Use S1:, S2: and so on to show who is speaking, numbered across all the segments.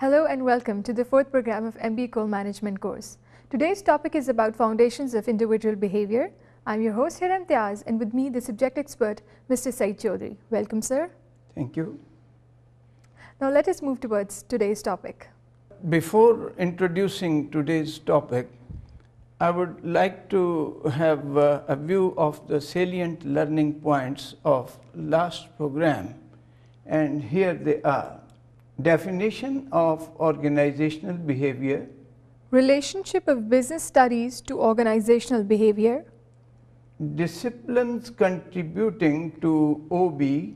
S1: Hello and welcome to the fourth program of MBA Coal Management course. Today's topic is about foundations of individual behavior. I'm your host here Imtiaz, and with me the subject expert Mr. Saeed Chaudhary. Welcome, sir.
S2: Thank you.
S1: Now let us move towards today's topic.
S2: Before introducing today's topic, I would like to have a view of the salient learning points of last program, and here they are. Definition of organizational behavior,
S1: Relationship of business studies to organizational behavior,
S2: disciplines contributing to OB,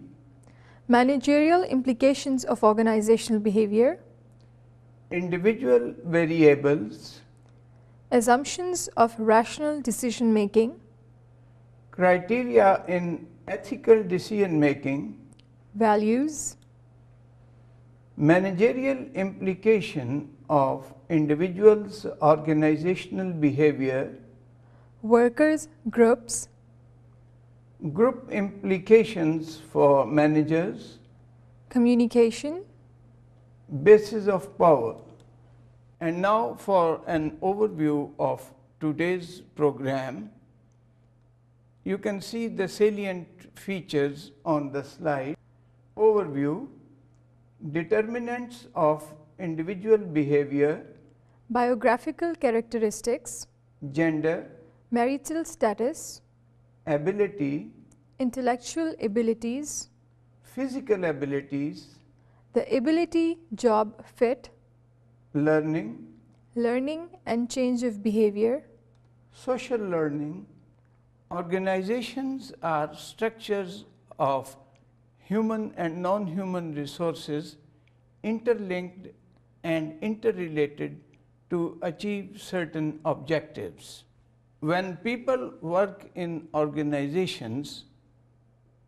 S1: managerial implications of organizational behavior,
S2: individual variables,
S1: assumptions of rational decision making,
S2: criteria in ethical decision making,
S1: values,
S2: managerial implication of individuals' organizational behavior,
S1: workers, groups,
S2: group implications for managers,
S1: communication,
S2: basis of power. And now for an overview of today's program. You can see the salient features on the slide. Overview, determinants of individual behavior,
S1: biographical characteristics,
S2: gender,
S1: marital status,
S2: ability,
S1: intellectual abilities,
S2: physical abilities,
S1: the ability job fit,
S2: learning,
S1: learning and change of behavior,
S2: social learning. Organizations are structures of human and non-human resources interlinked and interrelated to achieve certain objectives. When people work in organizations,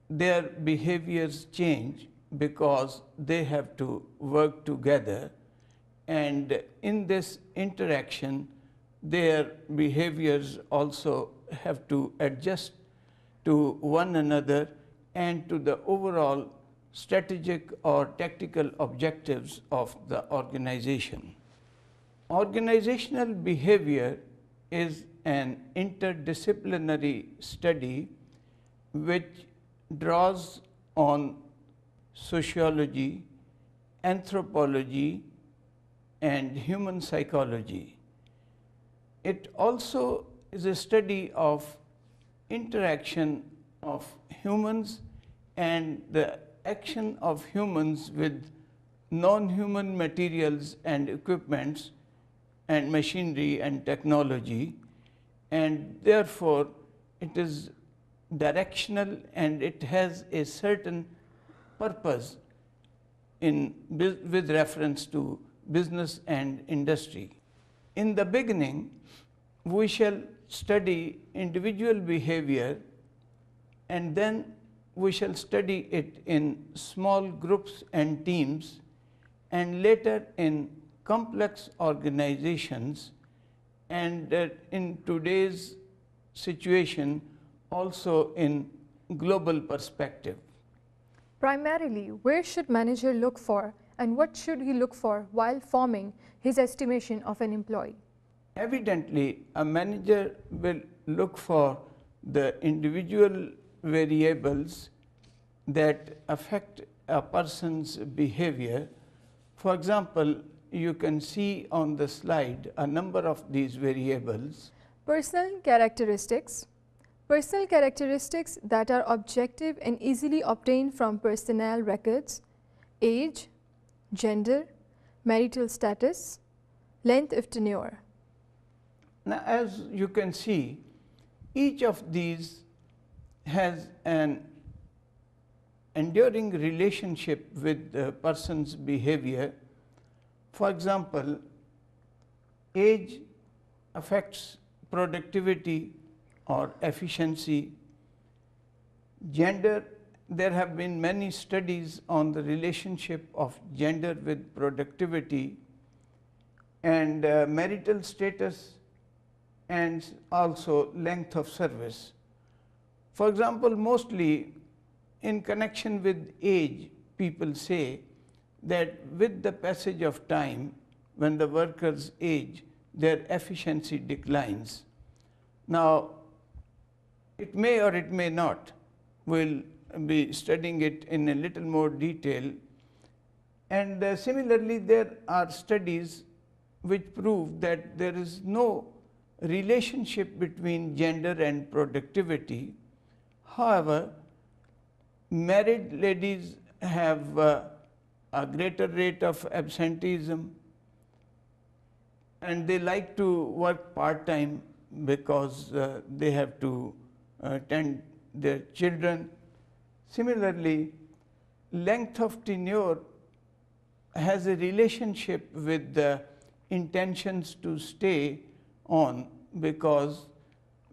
S2: their behaviors change because they have to work together, and in this interaction their behaviors also have to adjust to one another and to the overall strategic or tactical objectives of the organization. Organizational behavior is an interdisciplinary study which draws on sociology, anthropology, and human psychology. It also is a study of interaction of humans and the action of humans with non-human materials and equipments and machinery and technology, and therefore it is directional and it has a certain purpose with reference to business and industry. In the beginning, we shall study individual behavior, and then we shall study it in small groups and teams, and later in complex organizations, and in today's situation also in global perspective.
S1: Primarily, where should manager look for and what should he look for while forming his estimation of an employee?
S2: Evidently, a manager will look for the individual variables that affect a person's behavior. For example, you can see on the slide a number of these variables.
S1: Personal characteristics. Personal characteristics that are objective and easily obtained from personnel records, age, gender, marital status, length of tenure.
S2: Now, as you can see, each of these has an enduring relationship with the person's behavior. For example, age affects productivity or efficiency. Gender, there have been many studies on the relationship of gender with productivity, and marital status, and also length of service. For example, mostly in connection with age, people say that with the passage of time, when the workers age, their efficiency declines. Now, it may or it may not. We'll be studying it in a little more detail. And similarly, there are studies which prove that there is no relationship between gender and productivity. However, married ladies have a greater rate of absenteeism, and they like to work part-time because they have to tend their children. Similarly, length of tenure has a relationship with the intentions to stay on, because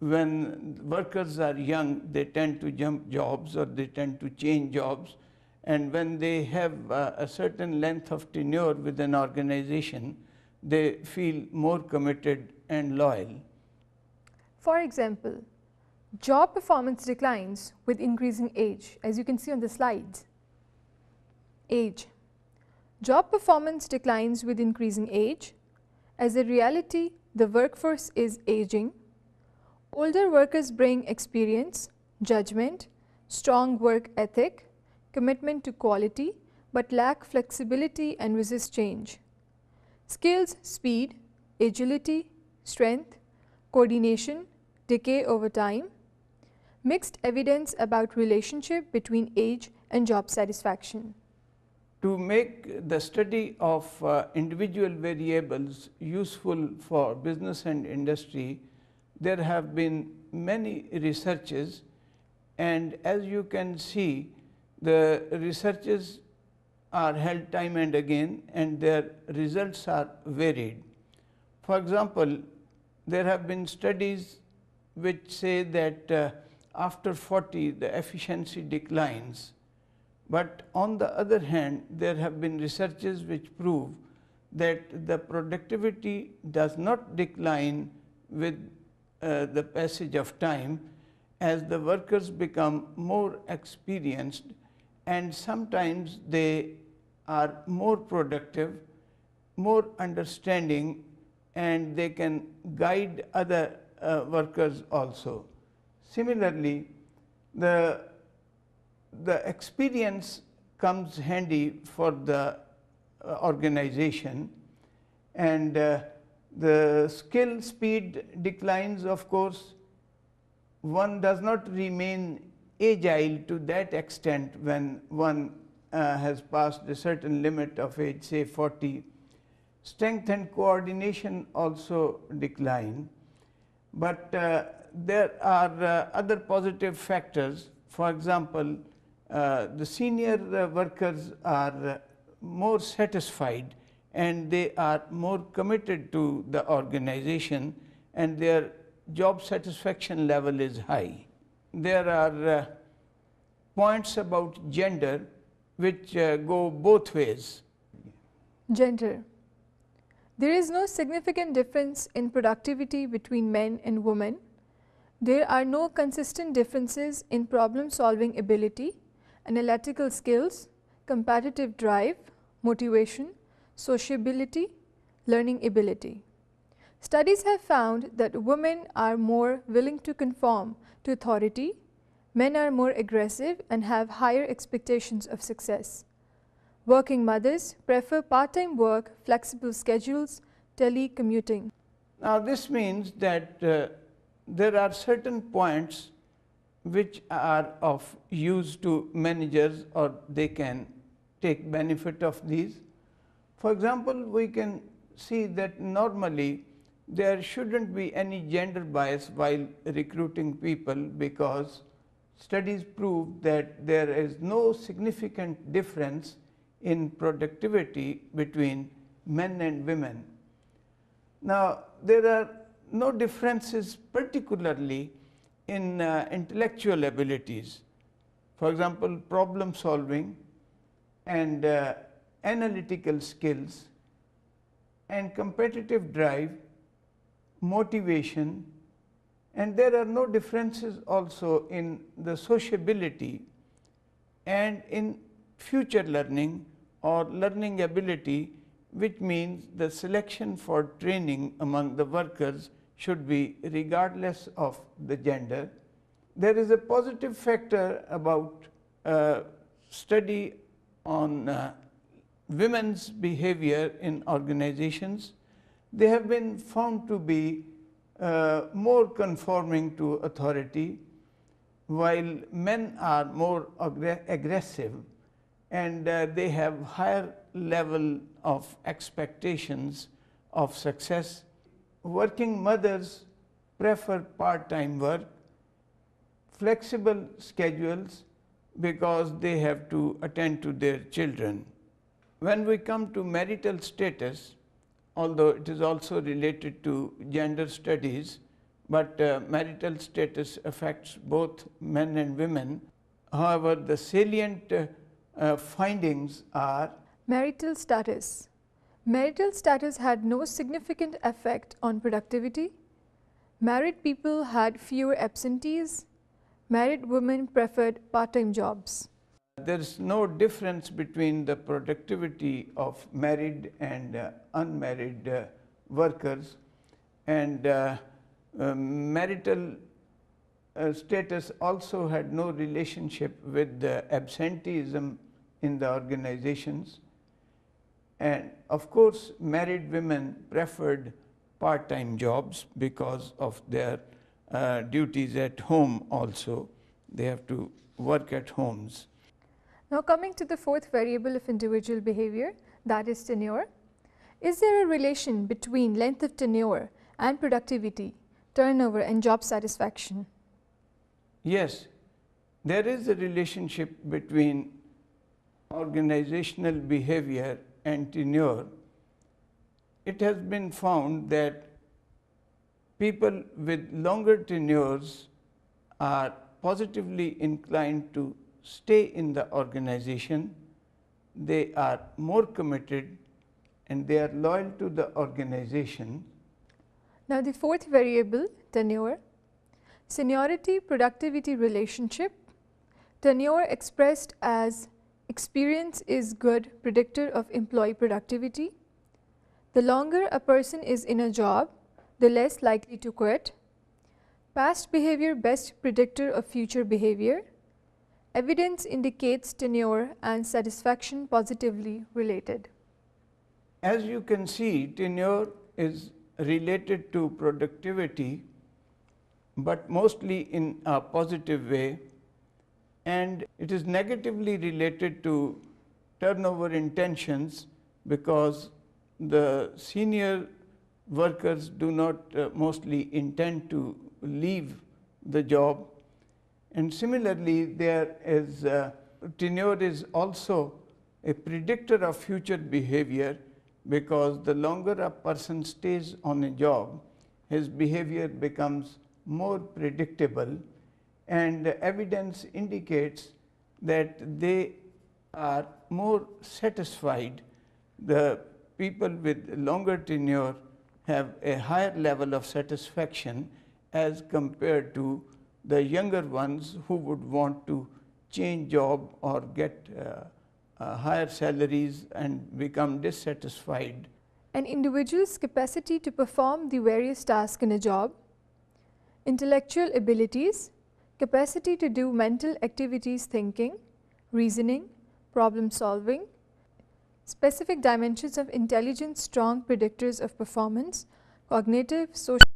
S2: when workers are young, they tend to jump jobs or they tend to change jobs. And when they have a certain length of tenure with an organization, they feel more committed and loyal.
S1: For example, job performance declines with increasing age, as you can see on the slides. Age. Job performance declines with increasing age. As a reality, the workforce is aging. Older workers bring experience, judgment, strong work ethic, commitment to quality, but lack flexibility and resist change. Skills, speed, agility, strength, coordination decay over time. Mixed evidence about relationship between age and job satisfaction.
S2: To make the study of individual variables useful for business and industry, there have been many researches, and as you can see, the researches are held time and again, and their results are varied. For example, there have been studies which say that after 40 the efficiency declines. But on the other hand, there have been researches which prove that the productivity does not decline with the passage of time, as the workers become more experienced, and sometimes they are more productive, more understanding, and they can guide other workers also. Similarly, the experience comes handy for the organization, and the skill speed declines. Of course, one does not remain agile to that extent when one has passed a certain limit of age, say 40. Strength and coordination also decline, but there are other positive factors. For example, the senior workers are more satisfied, and they are more committed to the organization, and their job satisfaction level is high. There are points about gender which go both ways.
S1: Gender. There is no significant difference in productivity between men and women. There are no consistent differences in problem-solving ability, analytical skills, competitive drive, motivation, sociability, learning ability. Studies have found that women are more willing to conform to authority, men are more aggressive and have higher expectations of success. Working mothers prefer part-time work, flexible schedules, telecommuting.
S2: Now, this means that there are certain points which are of use to managers, or they can take benefit of these. For example, we can see that normally there shouldn't be any gender bias while recruiting people, because studies prove that there is no significant difference in productivity between men and women. Now, there are no differences particularly in intellectual abilities. For example, problem solving and analytical skills and competitive drive, motivation, and there are no differences also in the sociability and in future learning or learning ability, which means the selection for training among the workers should be regardless of the gender. There is a positive factor about study on women's behavior in organizations. They have been found to be more conforming to authority, while men are more aggressive, and they have higher level of expectations of success. Working mothers prefer part-time work, flexible schedules, because they have to attend to their children. When we come to marital status, although it is also related to gender studies, but marital status affects both men and women. However, the salient findings are:
S1: Marital status. Marital status had no significant effect on productivity. Married people had fewer absentees. Married women preferred part-time jobs.
S2: there is no difference between the productivity of married and unmarried workers, and marital status also had no relationship with the absenteeism in the organizations. And of course, married women preferred part-time jobs because of their duties at home also. They have to work at homes.
S1: Now coming to the fourth variable of individual behavior, that is tenure. Is there a relation between length of tenure and productivity, turnover and job satisfaction?
S2: Yes, there is a relationship between organizational behavior and tenure. It has been found that people with longer tenures are positively inclined to stay in the organization. They are more committed and they are loyal to the organization.
S1: Now the fourth variable, tenure. Seniority productivity relationship. Tenure expressed as experience is good predictor of employee productivity. The longer a person is in a job, the less likely to quit. Past behavior best predictor of future behavior. Evidence indicates tenure and satisfaction positively related.
S2: As you can see, tenure is related to productivity, but mostly in a positive way, and it is negatively related to turnover intentions because the senior workers do not mostly intend to leave the job. And similarly, there is tenure is also a predictor of future behavior, because the longer a person stays on a job, his behavior becomes more predictable, and evidence indicates that they are more satisfied. The people with longer tenure have a higher level of satisfaction as compared to the younger ones who would want to change job or get higher salaries and become dissatisfied.
S1: An individual's capacity to perform the various tasks in a job, intellectual abilities, capacity to do mental activities, thinking, reasoning, problem solving, specific dimensions of intelligence, strong predictors of performance, cognitive, social